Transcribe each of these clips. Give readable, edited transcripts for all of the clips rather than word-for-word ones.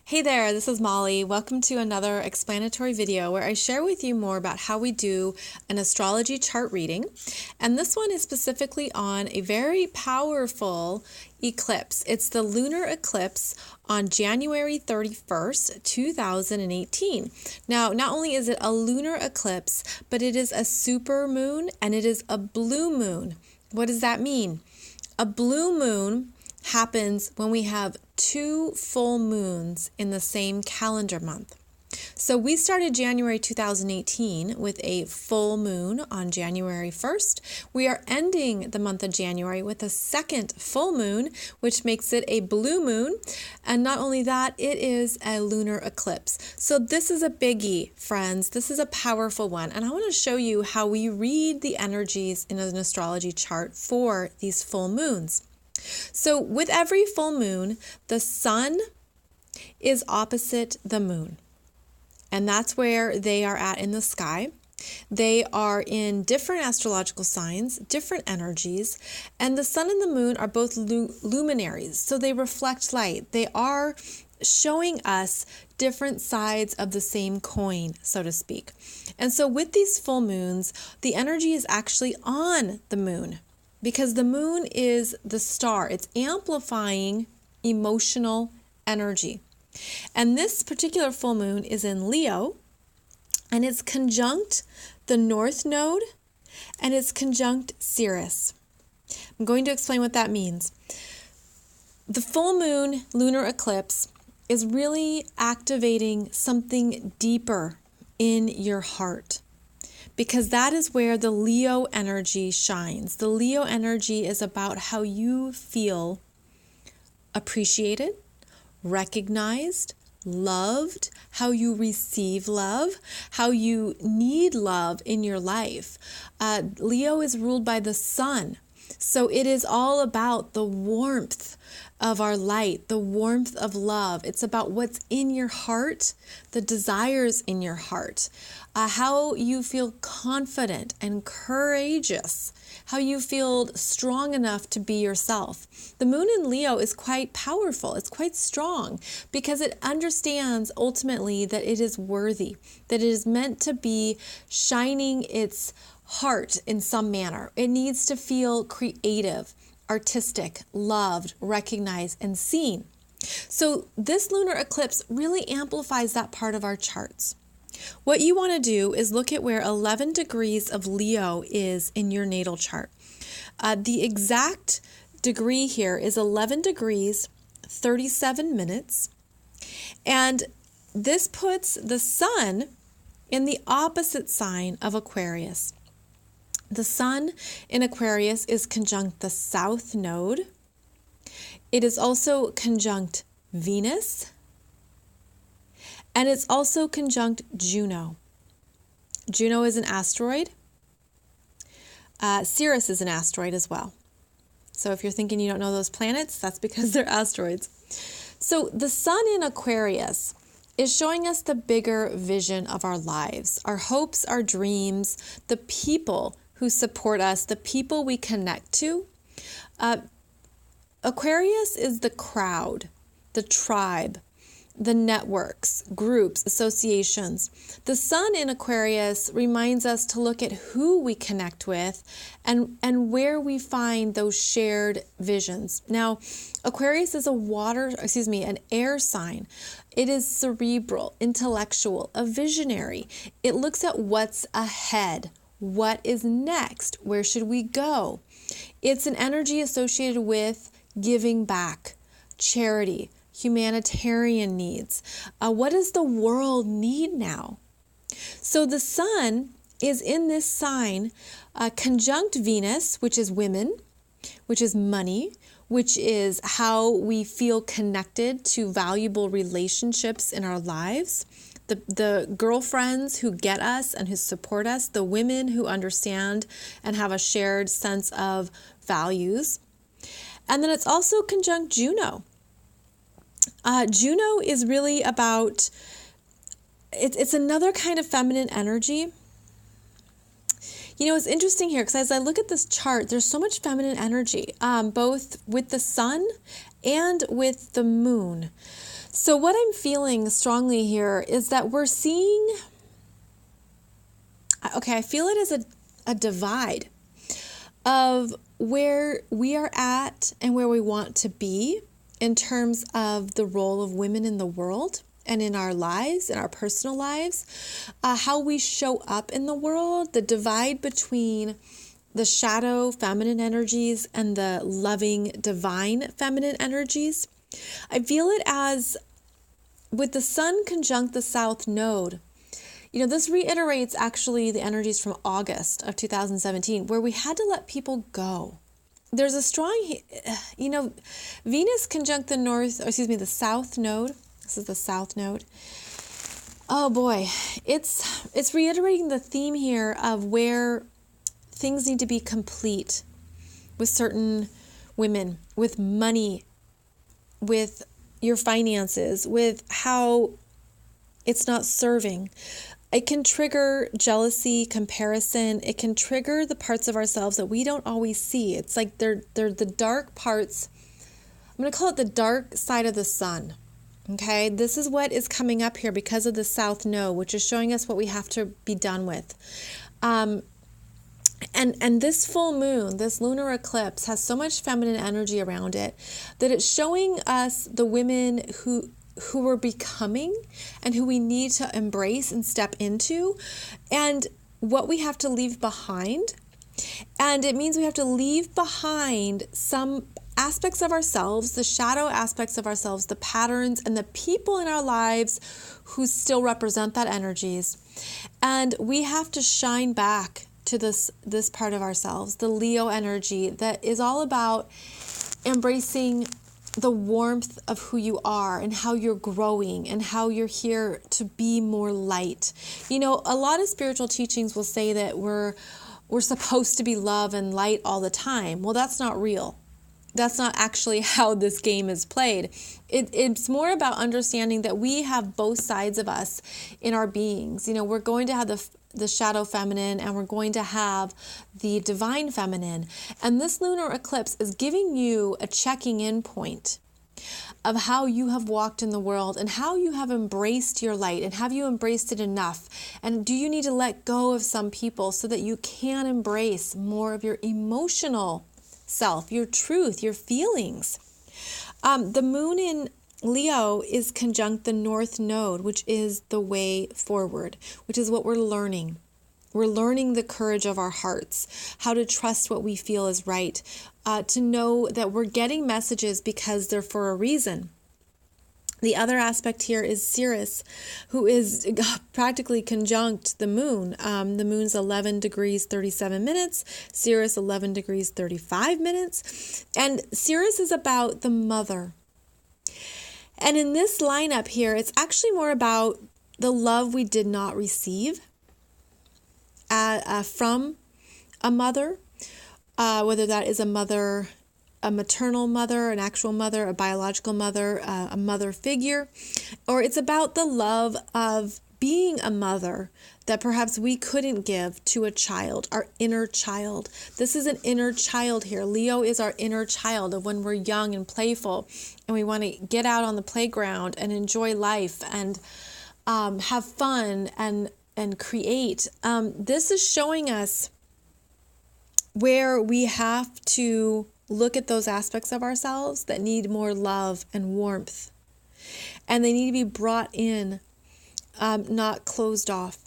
Hey there, this is Molly. Welcome to another explanatory video where I share with you more about how we do an astrology chart reading. And this one is specifically on a very powerful eclipse. It's the lunar eclipse on January 31st, 2018. Now, not only is it a lunar eclipse, but it is a supermoon and it is a blue moon. What does that mean? A blue moon happens when we have two full moons in the same calendar month. So we started January 2018 with a full moon on January 1st. We are ending the month of January with a second full moon, which makes it a blue moon. And not only that, it is a lunar eclipse. So this is a biggie, friends. This is a powerful one. And I want to show you how we read the energies in an astrology chart for these full moons. So with every full moon, the sun is opposite the moon. And that's where they are at in the sky. They are in different astrological signs, different energies, and the sun and the moon are both luminaries, so they reflect light. They are showing us different sides of the same coin, so to speak. And so with these full moons, the energy is actually on the moon because the moon is the star. It's amplifying emotional energy. And this particular full moon is in Leo, and it's conjunct the North Node, and it's conjunct Sirius. I'm going to explain what that means. The full moon lunar eclipse is really activating something deeper in your heart, because that is where the Leo energy shines. The Leo energy is about how you feel appreciated, recognized, loved, how you receive love, how you need love in your life. Leo is ruled by the sun. So it is all about the warmth of our light, the warmth of love. It's about what's in your heart, the desires in your heart, how you feel confident and courageous, how you feel strong enough to be yourself. The moon in Leo is quite powerful. It's quite strong because it understands ultimately that it is worthy, that it is meant to be shining its heart in some manner. It needs to feel creative, artistic, loved, recognized, and seen. So this lunar eclipse really amplifies that part of our charts. What you want to do is look at where 11 degrees of Leo is in your natal chart. The exact degree here is 11 degrees, 37 minutes. And this puts the sun in the opposite sign of Aquarius. The sun in Aquarius is conjunct the South Node. It is also conjunct Venus. And it's also conjunct Juno. Juno is an asteroid. Sirius is an asteroid as well. So if you're thinking you don't know those planets, that's because they're asteroids. So the sun in Aquarius is showing us the bigger vision of our lives, our hopes, our dreams, the people who support us, the people we connect to. Aquarius is the crowd, the tribe, the networks, groups, associations. The sun in Aquarius reminds us to look at who we connect with and where we find those shared visions. Now, Aquarius is an air sign. It is cerebral, intellectual, a visionary. It looks at what's ahead. What is next? Where should we go? It's an energy associated with giving back, charity, humanitarian needs. What does the world need now? So the sun is in this sign, conjunct Venus, which is women, which is money, which is how we feel connected to valuable relationships in our lives. The girlfriends who get us and who support us, the women who understand and have a shared sense of values. And then it's also conjunct Juno. Juno is really about, it's another kind of feminine energy. You know, it's interesting here because as I look at this chart, there's so much feminine energy, both with the sun and with the moon. So what I'm feeling strongly here is that we're seeing, okay, I feel it as a divide of where we are at and where we want to be in terms of the role of women in the world and in our lives, in our personal lives, how we show up in the world, the divide between the shadow feminine energies and the loving divine feminine energies. I feel it as with the sun conjunct the south node. This reiterates actually the energies from August of 2017, where we had to let people go. There's a strong, Venus conjunct the south node. This is the south node. Oh boy, it's reiterating the theme here of where things need to be complete with certain women, with money, with your finances, with how it's not serving. It can trigger jealousy, comparison. It can trigger the parts of ourselves that we don't always see. It's like they're the dark parts. I'm going to call it the dark side of the sun. Okay, this is what is coming up here because of the South Node, which is showing us what we have to be done with. And this full moon, this lunar eclipse, has so much feminine energy around it that it's showing us the women who we're becoming and who we need to embrace and step into, and what we have to leave behind. And it means we have to leave behind some aspects of ourselves, the shadow aspects of ourselves, the patterns and the people in our lives who still represent that energies. And we have to shine back to this part of ourselves, the Leo energy that is all about embracing the warmth of who you are and how you're growing and how you're here to be more light. A lot of spiritual teachings will say that we're supposed to be love and light all the time. Well, that's not real. That's not actually how this game is played. It's more about understanding that we have both sides of us in our beings. We're going to have the shadow feminine and we're going to have the divine feminine. And this lunar eclipse is giving you a checking in point of how you have walked in the world and how you have embraced your light, and have you embraced it enough? And do you need to let go of some people so that you can embrace more of your emotional self, your truth, your feelings? The moon in Leo is conjunct the North Node, which is the way forward, which is what we're learning. We're learning the courage of our hearts, how to trust what we feel is right, to know that we're getting messages because they're for a reason. The other aspect here is Sirius, who is practically conjunct the moon. The moon's 11 degrees 37 minutes, Sirius 11 degrees 35 minutes. And Sirius is about the mother. And in this lineup here, it's actually more about the love we did not receive from a mother, whether that is a mother, a maternal mother, an actual mother, a biological mother, a mother figure, or it's about the love of being a mother that perhaps we couldn't give to a child, our inner child. This is an inner child here. Leo is our inner child of when we're young and playful and we want to get out on the playground and enjoy life and have fun and create. This is showing us where we have to look at those aspects of ourselves that need more love and warmth. And they need to be brought in, not closed off.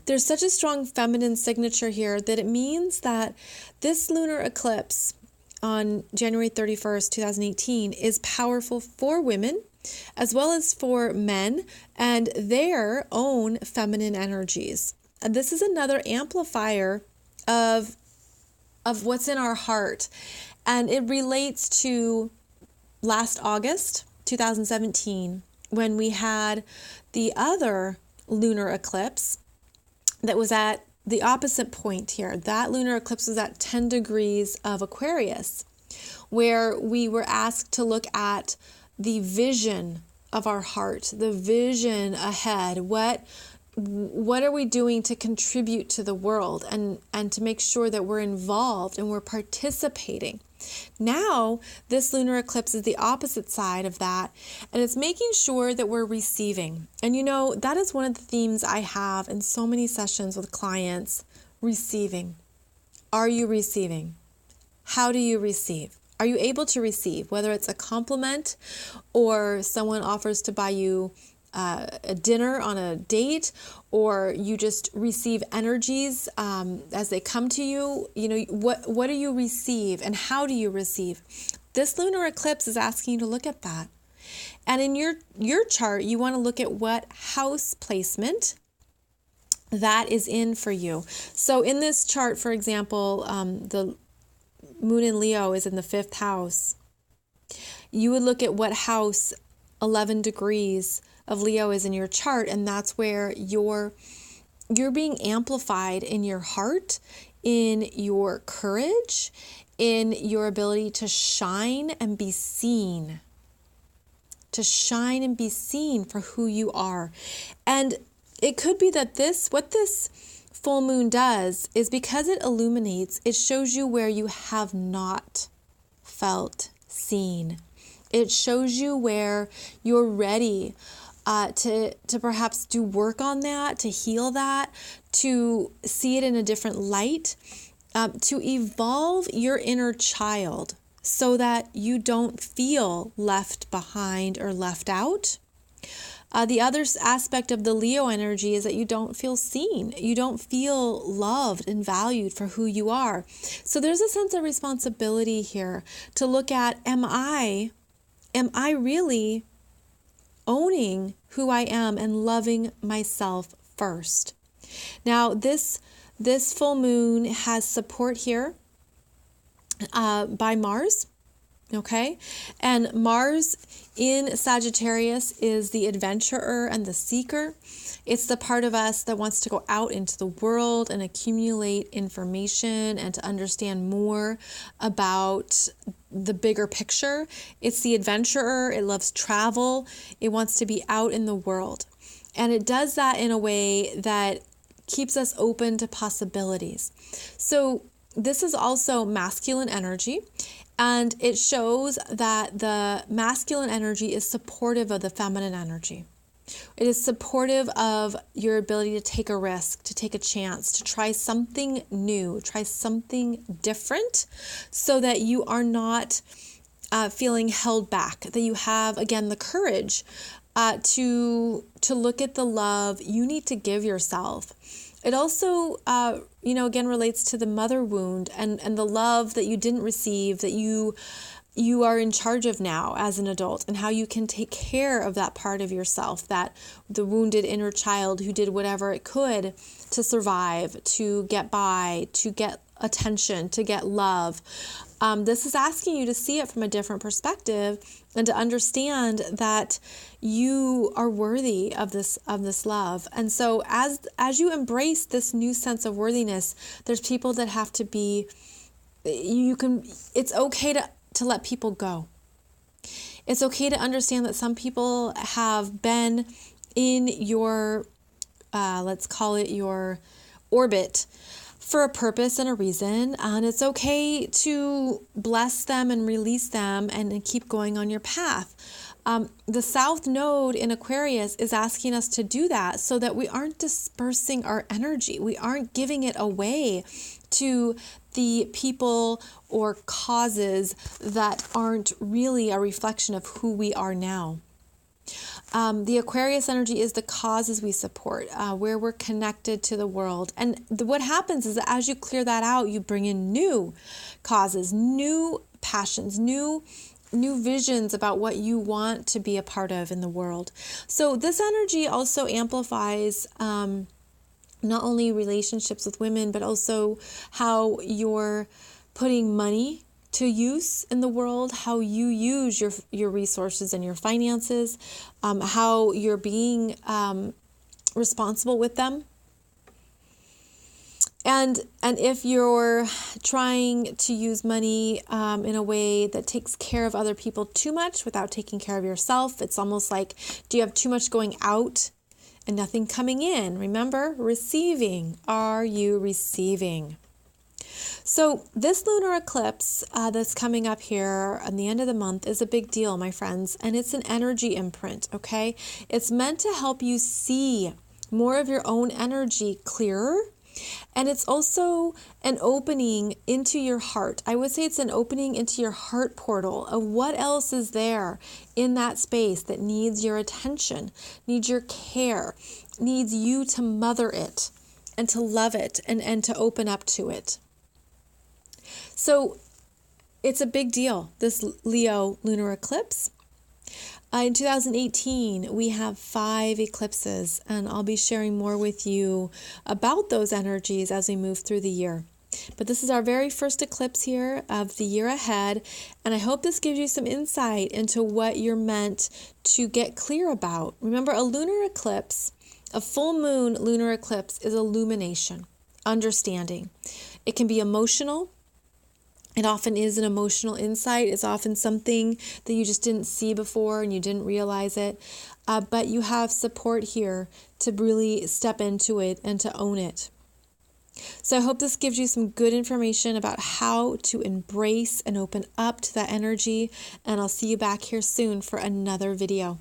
There's such a strong feminine signature here that it means that this lunar eclipse on January 31st, 2018 is powerful for women as well as for men and their own feminine energies. And this is another amplifier of what's in our heart. And it relates to last August, 2017, when we had the other lunar eclipse that was at the opposite point here. That lunar eclipse was at 10 degrees of Aquarius, where we were asked to look at the vision of our heart, the vision ahead. What are we doing to contribute to the world and to make sure that we're involved and we're participating? Now, this lunar eclipse is the opposite side of that, and it's making sure that we're receiving. And that is one of the themes I have in so many sessions with clients, receiving. Are you receiving? How do you receive? Are you able to receive, whether it's a compliment or someone offers to buy you a dinner on a date, or you just receive energies as they come to you? What do you receive and how do you receive? This lunar eclipse is asking you to look at that. And in your chart, you want to look at what house placement that is in for you. So in this chart, for example, the moon in Leo is in the 5th house. You would look at what house 11 degrees of Leo is in your chart, and that's where you're being amplified in your heart, in your courage, in your ability to shine and be seen. To shine and be seen for who you are. And it could be that what this full moon does is, because it illuminates, it shows you where you have not felt seen. It shows you where you're ready to perhaps do work on that, to heal that, to see it in a different light, to evolve your inner child so that you don't feel left behind or left out. The other aspect of the Leo energy is that you don't feel seen. You don't feel loved and valued for who you are. So there's a sense of responsibility here to look at, am I really owning who I am and loving myself first? Now, this full moon has support here by Mars. Okay, and Mars in Sagittarius is the adventurer and the seeker. It's the part of us that wants to go out into the world and accumulate information and to understand more about the bigger picture. It's the adventurer. It loves travel. It wants to be out in the world. And it does that in a way that keeps us open to possibilities. So this is also masculine energy. And it shows that the masculine energy is supportive of the feminine energy. It is supportive of your ability to take a risk, to take a chance, to try something new, try something different, so that you are not feeling held back, that you have, again, the courage to look at the love you need to give yourself. It also, again, relates to the mother wound and the love that you didn't receive, that you are in charge of now as an adult, and how you can take care of that part of yourself, that the wounded inner child who did whatever it could to survive, to get by, to get attention, to get love. This is asking you to see it from a different perspective and to understand that you are worthy of this love. And so as you embrace this new sense of worthiness, there's people that have to be, it's okay to let people go. It's okay to understand that some people have been in your, let's call it your orbit, for a purpose and a reason, and it's okay to bless them and release them and keep going on your path. The South Node in Aquarius is asking us to do that so that we aren't dispersing our energy. We aren't giving it away to the people or causes that aren't really a reflection of who we are now. The Aquarius energy is the causes we support, where we're connected to the world. And what happens is that as you clear that out, you bring in new causes, new passions, new visions about what you want to be a part of in the world. So this energy also amplifies not only relationships with women, but also how you're putting money to use in the world, how you use your resources and your finances, how you're being responsible with them. And if you're trying to use money in a way that takes care of other people too much without taking care of yourself, it's almost like, do you have too much going out and nothing coming in? Remember, receiving. Are you receiving? So this lunar eclipse that's coming up here at the end of the month is a big deal, my friends, and it's an energy imprint, okay? It's meant to help you see more of your own energy clearer, and it's also an opening into your heart. I would say it's an opening into your heart portal of what else is there in that space that needs your attention, needs your care, needs you to mother it and to love it and to open up to it. So it's a big deal, this Leo lunar eclipse. In 2018, we have 5 eclipses, and I'll be sharing more with you about those energies as we move through the year. But this is our very first eclipse here of the year ahead, and I hope this gives you some insight into what you're meant to get clear about. Remember, a lunar eclipse, a full moon lunar eclipse, is illumination, understanding. It can be emotional. It often is an emotional insight. It's often something that you just didn't see before and you didn't realize it. But you have support here to really step into it and to own it. So I hope this gives you some good information about how to embrace and open up to that energy. And I'll see you back here soon for another video.